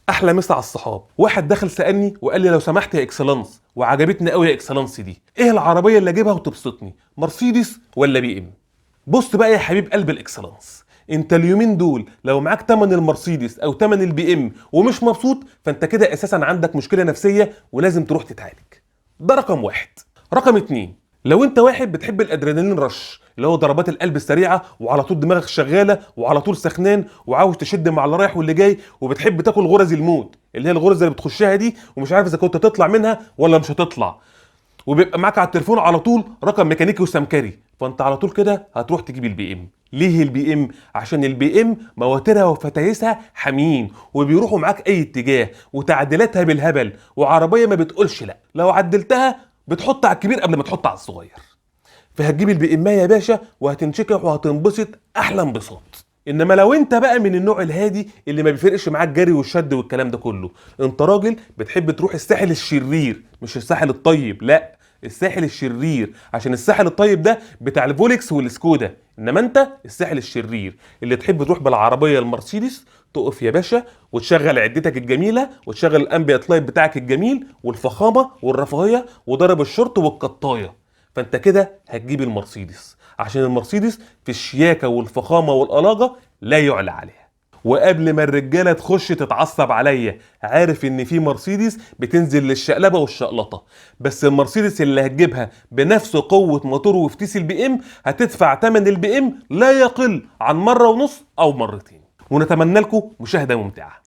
احلى مسا على الصحاب. واحد دخل سالني وقال لي لو سمحت يا اكسلانس، وعجبتني قوي يا اكسلانس دي، ايه العربيه اللي اجيبها وتبسطني، مرسيدس ولا بي ام؟ بص بقى يا حبيب قلب الاكسلانس، انت اليومين دول لو معاك تمن المرسيدس او تمن البي ام ومش مبسوط، فانت كده اساسا عندك مشكله نفسيه ولازم تروح تتعالج. ده رقم واحد. رقم اتنين، لو انت واحد بتحب الادرينالين رش، اللي هو ضربات القلب السريعه وعلى طول دماغك شغاله وعلى طول سخنان وعاوز تشد مع اللي رايح واللي جاي، وبتحب تاكل غرز الموت اللي هي الغرز اللي بتخشها دي ومش عارف اذا كنت تطلع منها ولا مش هتطلع، وبيبقى معاك على التليفون على طول رقم ميكانيكي وسمكري، فانت على طول كده هتروح تجيب البي ام. ليه البي ام؟ عشان البي ام مواترها وفتايسها حاميين وبيروحوا معاك اي اتجاه، وتعديلاتها بالهبل، وعربيه ما بتقولش لا، لو عدلتها بتحط على الكبير قبل ما تحط على الصغير. فهتجيب البي ام يا باشا وهتنشكح وهتنبسط احلى انبساط. انما لو انت بقى من النوع الهادي اللي ما بيفرقش معاك جري والشد والكلام ده كله، انت راجل بتحب تروح الساحل الشرير مش الساحل الطيب، لا الساحل الشرير، عشان الساحل الطيب ده بتاع الفولكس والسكودا، انما انت الساحل الشرير اللي تحب تروح بالعربيه المرسيدس، تقف يا باشا وتشغل عدتك الجميله وتشغل الامبيانت لايت بتاعك الجميل والفخامه والرفاهيه وضرب الشورت والقطايه، فانت كده هتجيب المرسيدس، عشان المرسيدس في الشياكه والفخامه والاناقه لا يعلى عليها. وقبل ما الرجاله تخش تتعصب عليا، عارف ان في مرسيدس بتنزل للشقلبه والشقلطه، بس المرسيدس اللي هتجيبها بنفس قوه موتور وفتيس البي ام هتدفع ثمن البي ام لا يقل عن مره ونص او مرتين. ونتمنى لكم مشاهده ممتعه.